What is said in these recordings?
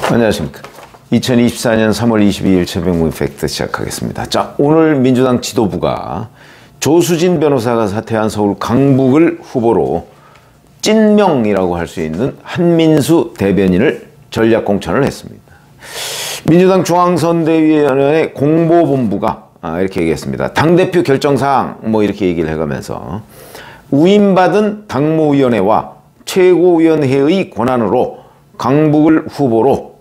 안녕하십니까. 2024년 3월 22일 최병무 팩트 시작하겠습니다. 자, 오늘 민주당 지도부가 조수진 변호사가 사퇴한 서울 강북을 후보로 찐명이라고 할 수 있는 한민수 대변인을 전략 공천을 했습니다. 민주당 중앙선대위원회 공보본부가 이렇게 얘기했습니다. 당대표 결정사항 이렇게 얘기를 해가면서 위임받은 당무위원회와 최고위원회의 권한으로 강북을 후보로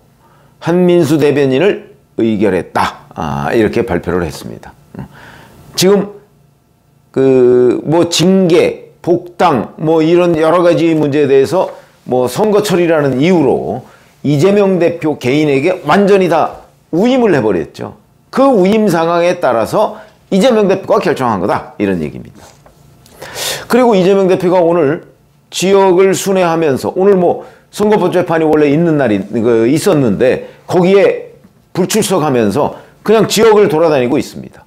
한민수 대변인을 의결했다. 이렇게 발표를 했습니다. 지금 징계, 복당 이런 여러 가지 문제에 대해서 선거철이라는 이유로 이재명 대표 개인에게 완전히 다 위임을 해버렸죠. 그 위임 상황에 따라서 이재명 대표가 결정한 거다. 이런 얘기입니다. 그리고 이재명 대표가 오늘 지역을 순회하면서 오늘 선거법 재판이 원래 있는 날이 있었는데 거기에 불출석하면서 그냥 지역을 돌아다니고 있습니다.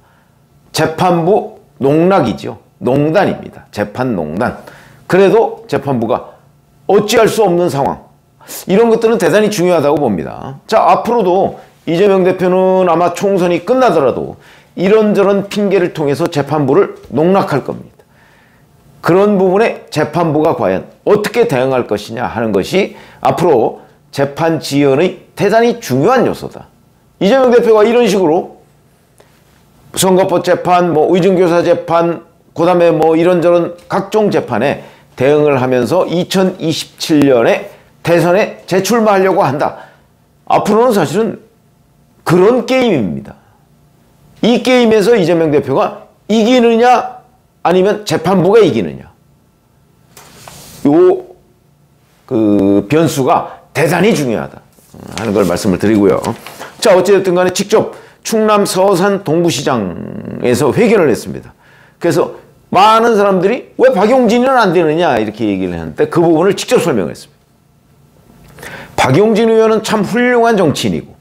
재판부 농락이죠. 농단입니다. 재판 농단. 그래도 재판부가 어찌할 수 없는 상황. 이런 것들은 대단히 중요하다고 봅니다. 자, 앞으로도 이재명 대표는 아마 총선이 끝나더라도 이런저런 핑계를 통해서 재판부를 농락할 겁니다. 그런 부분에 재판부가 과연 어떻게 대응할 것이냐 하는 것이 앞으로 재판 지연의 대단히 중요한 요소다. 이재명 대표가 이런 식으로 선거법 재판, 의정교사 재판, 그 다음에 이런저런 각종 재판에 대응을 하면서 2027년에 대선에 재출마하려고 한다. 앞으로는 사실은 그런 게임입니다. 이 게임에서 이재명 대표가 이기느냐 아니면 재판부가 이기느냐. 변수가 대단히 중요하다 하는 걸 말씀을 드리고요. 자, 어찌됐든 간에 직접 충남 서산 동부시장에서 회견을 했습니다. 그래서 많은 사람들이 왜 박용진은 안 되느냐 이렇게 얘기를 했는데 그 부분을 직접 설명을 했습니다. 박용진 의원은 참 훌륭한 정치인이고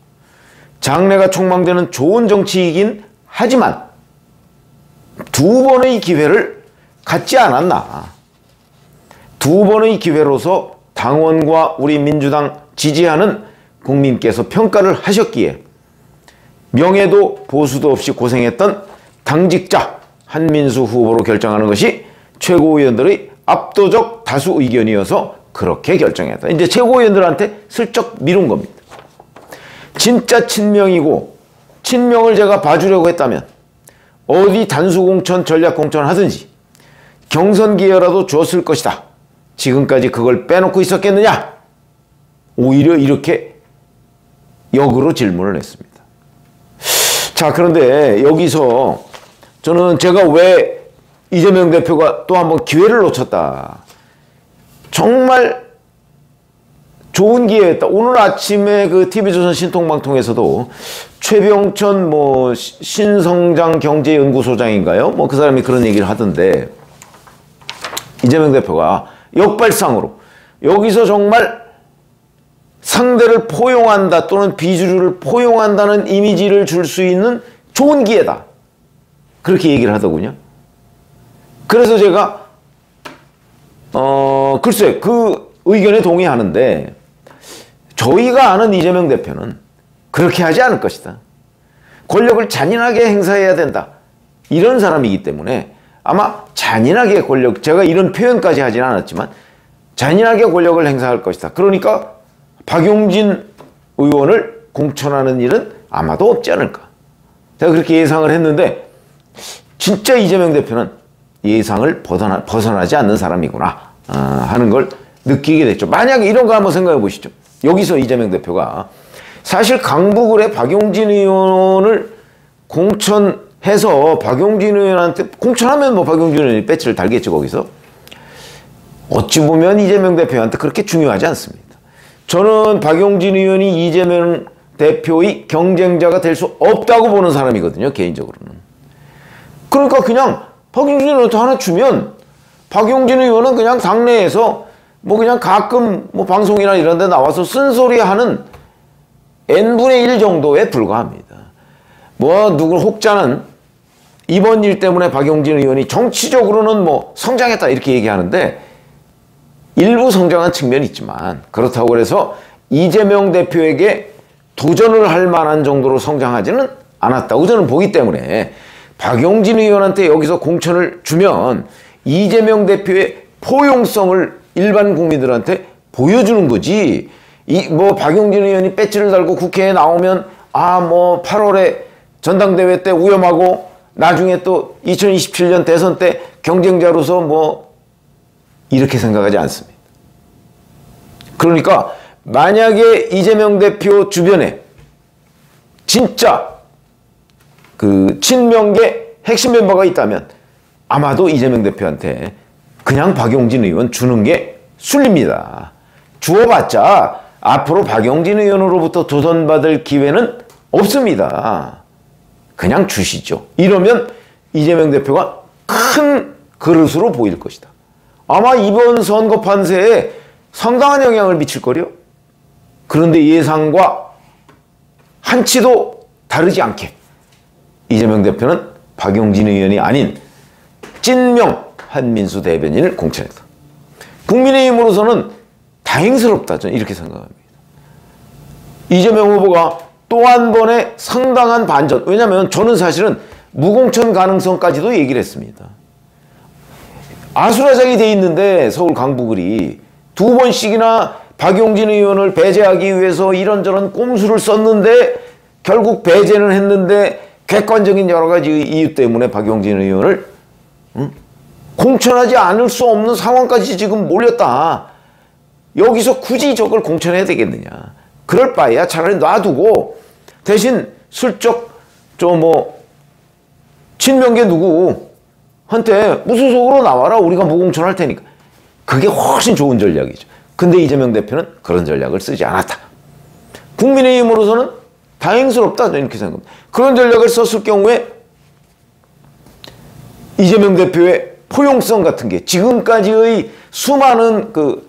장래가 촉망되는 좋은 정치이긴 하지만 두 번의 기회를 갖지 않았나. 두 번의 기회로서 당원과 우리 민주당 지지하는 국민께서 평가를 하셨기에 명예도 보수도 없이 고생했던 당직자 한민수 후보로 결정하는 것이 최고위원들의 압도적 다수 의견이어서 그렇게 결정했다. 이제 최고위원들한테 슬쩍 미룬 겁니다. 진짜 친명이고 친명을 제가 봐주려고 했다면 어디 단수공천, 전략공천 하든지 경선 기회라도 줬을 것이다. 지금까지 그걸 빼놓고 있었겠느냐? 오히려 이렇게 역으로 질문을 했습니다. 자, 그런데 여기서 저는 제가 왜 이재명 대표가 또 한번 기회를 놓쳤다. 정말 좋은 기회였다. 오늘 아침에 그 TV조선 신통방통에서도 최병천 신성장 경제연구소장인가요? 그 사람이 그런 얘기를 하던데 이재명 대표가 역발상으로 여기서 정말 상대를 포용한다 또는 비주류를 포용한다는 이미지를 줄 수 있는 좋은 기회다. 그렇게 얘기를 하더군요. 그래서 제가 글쎄 그 의견에 동의하는데 저희가 아는 이재명 대표는 그렇게 하지 않을 것이다. 권력을 잔인하게 행사해야 된다. 이런 사람이기 때문에 아마 잔인하게 제가 이런 표현까지 하진 않았지만 잔인하게 권력을 행사할 것이다. 그러니까 박용진 의원을 공천하는 일은 아마도 없지 않을까. 제가 그렇게 예상을 했는데 진짜 이재명 대표는 예상을 벗어나지 않는 사람이구나 하는 걸 느끼게 됐죠. 만약에 이런 거 한번 생각해 보시죠. 여기서 이재명 대표가 사실 강북을에 박용진 의원을 공천해서 박용진 의원한테 공천하면 박용진 의원이 배치를 달겠죠. 거기서 어찌 보면 이재명 대표한테 그렇게 중요하지 않습니다. 저는 박용진 의원이 이재명 대표의 경쟁자가 될 수 없다고 보는 사람이거든요. 개인적으로는. 그러니까 그냥 박용진 의원한테 하나 주면 박용진 의원은 그냥 당내에서 그냥 가끔 방송이나 이런 데 나와서 쓴소리 하는 n분의 1 정도에 불과합니다. 누구 혹자는 이번 일 때문에 박용진 의원이 정치적으로는 성장했다 이렇게 얘기하는데 일부 성장한 측면이 있지만 그렇다고 해서 이재명 대표에게 도전을 할 만한 정도로 성장하지는 않았다고 저는 보기 때문에 박용진 의원한테 여기서 공천을 주면 이재명 대표의 포용성을 일반 국민들한테 보여주는 거지. 뭐 박용진 의원이 배지를 달고 국회에 나오면 뭐 8월에 전당대회 때 위험하고 나중에 또 2027년 대선 때 경쟁자로서 뭐 이렇게 생각하지 않습니다. 그러니까 만약에 이재명 대표 주변에 진짜 그 친명계 핵심 멤버가 있다면 아마도 이재명 대표한테 그냥 박용진 의원 주는 게 순리입니다. 주어봤자 앞으로 박용진 의원으로부터 도전받을 기회는 없습니다. 그냥 주시죠. 이러면 이재명 대표가 큰 그릇으로 보일 것이다. 아마 이번 선거 판세에 상당한 영향을 미칠 거려. 그런데 예상과 한치도 다르지 않게 이재명 대표는 박용진 의원이 아닌 찐명 한민수 대변인을 공천했다. 국민의힘으로서는 다행스럽다. 저는 이렇게 생각합니다. 이재명 후보가 또 한 번의 상당한 반전. 왜냐하면 저는 사실은 무공천 가능성까지도 얘기를 했습니다. 아수라장이 돼 있는데 서울 강북을이 두 번씩이나 박용진 의원을 배제하기 위해서 이런저런 꼼수를 썼는데 결국 배제는 했는데 객관적인 여러 가지 이유 때문에 박용진 의원을 공천하지 않을 수 없는 상황까지 지금 몰렸다. 여기서 굳이 저걸 공천해야 되겠느냐. 그럴 바에야 차라리 놔두고 대신 슬쩍 친명계 누구한테 무소속으로 나와라. 우리가 무공천할 테니까. 그게 훨씬 좋은 전략이죠. 근데 이재명 대표는 그런 전략을 쓰지 않았다. 국민의힘으로서는 다행스럽다. 저는 이렇게 생각합니다. 그런 전략을 썼을 경우에 이재명 대표의 포용성 같은 게 지금까지의 수많은 그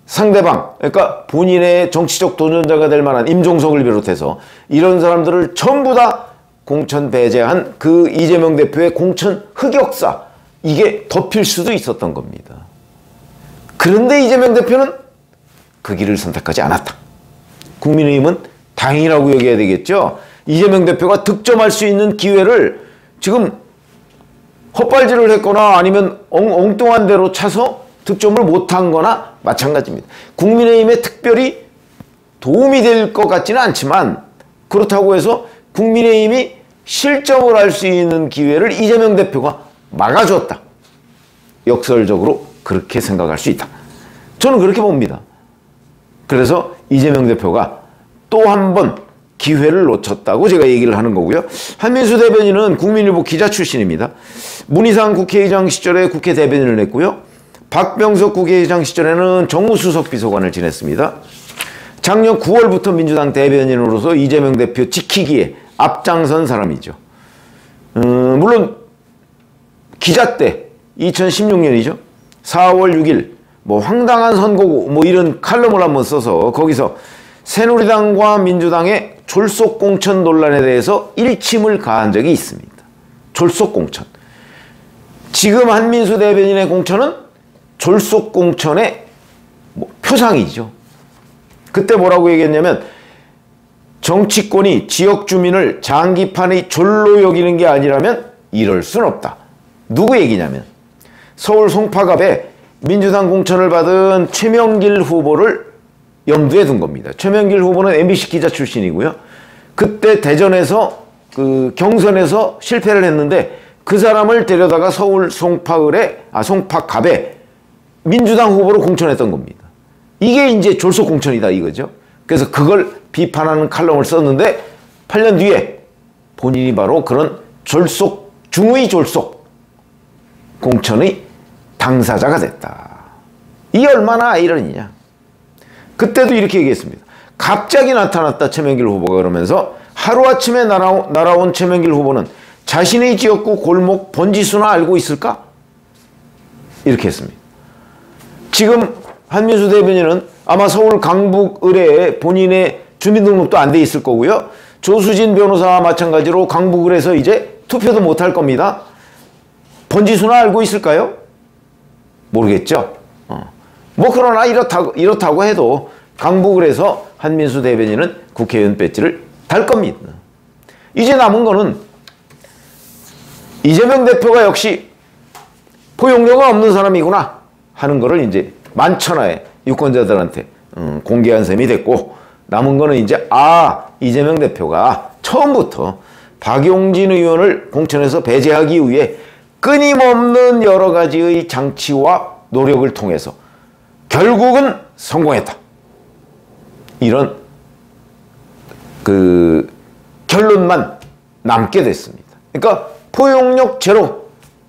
상대방, 그러니까 본인의 정치적 도전자가 될 만한 임종석을 비롯해서 이런 사람들을 전부 다 공천 배제한 그 이재명 대표의 공천 흑역사, 이게 덮일 수도 있었던 겁니다. 그런데 이재명 대표는 그 길을 선택하지 않았다. 국민의힘은 다행이라고 여겨야 되겠죠. 이재명 대표가 득점할 수 있는 기회를 지금 헛발질을 했거나 아니면 엉뚱한 대로 차서 득점을 못한 거나 마찬가지입니다. 국민의힘에 특별히 도움이 될 것 같지는 않지만 그렇다고 해서 국민의힘이 실점을 할 수 있는 기회를 이재명 대표가 막아줬다. 역설적으로 그렇게 생각할 수 있다. 저는 그렇게 봅니다. 그래서 이재명 대표가 또 한 번 기회를 놓쳤다고 제가 얘기를 하는 거고요. 한민수 대변인은 국민일보 기자 출신입니다. 문희상 국회의장 시절에 국회 대변인을 했고요. 박병석 국회의장 시절에는 정무수석 비서관을 지냈습니다. 작년 9월부터 민주당 대변인으로서 이재명 대표 지키기에 앞장선 사람이죠. 물론 기자 때 2016년이죠. 4월 6일 황당한 선거구 이런 칼럼을 한번 써서 거기서 새누리당과 민주당의 졸속 공천 논란에 대해서 일침을 가한 적이 있습니다. 졸속 공천. 지금 한민수 대변인의 공천은 졸속 공천의 표상이죠. 그때 뭐라고 얘기했냐면 정치권이 지역 주민을 장기판의 졸로 여기는 게 아니라면 이럴 순 없다. 누구 얘기냐면 서울 송파갑에 민주당 공천을 받은 최명길 후보를 염두에 둔 겁니다. 최명길 후보는 MBC 기자 출신이고요. 그때 대전에서 경선에서 실패를 했는데 그 사람을 데려다가 서울 송파갑에 민주당 후보로 공천했던 겁니다. 이게 이제 졸속 공천이다 이거죠. 그래서 그걸 비판하는 칼럼을 썼는데 8년 뒤에 본인이 바로 그런 중의 졸속 공천의 당사자가 됐다. 이게 얼마나 아이러니냐. 그때도 이렇게 얘기했습니다. 갑자기 나타났다 최명길 후보가. 그러면서 하루아침에 날아온 최명길 후보는 자신의 지역구 골목 번지수나 알고 있을까? 이렇게 했습니다. 지금 한민수 대변인은 아마 서울 강북 의뢰에 본인의 주민등록도 안 돼 있을 거고요. 조수진 변호사와 마찬가지로 강북 의뢰에서 이제 투표도 못 할 겁니다. 번지수나 알고 있을까요? 모르겠죠. 그러나 이렇다고 해도 강북을 해서 한민수 대변인은 국회의원 배지를 달 겁니다. 이제 남은 거는 이재명 대표가 역시 포용력은 없는 사람이구나 하는 거를 이제 만천하에 유권자들한테 공개한 셈이 됐고, 남은 거는 이제 이재명 대표가 처음부터 박용진 의원을 공천에서 배제하기 위해 끊임없는 여러 가지의 장치와 노력을 통해서 결국은 성공했다, 이런 그 결론만 남게 됐습니다. 그러니까 포용력 제로.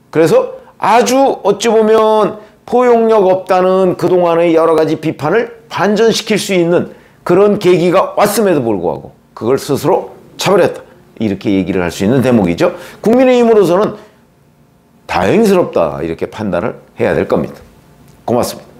그래서 아주 어찌 보면 포용력 없다는 그동안의 여러 가지 비판을 반전시킬 수 있는 그런 계기가 왔음에도 불구하고 그걸 스스로 차버렸다, 이렇게 얘기를 할 수 있는 대목이죠. 국민의힘으로서는 다행스럽다, 이렇게 판단을 해야 될 겁니다. 고맙습니다.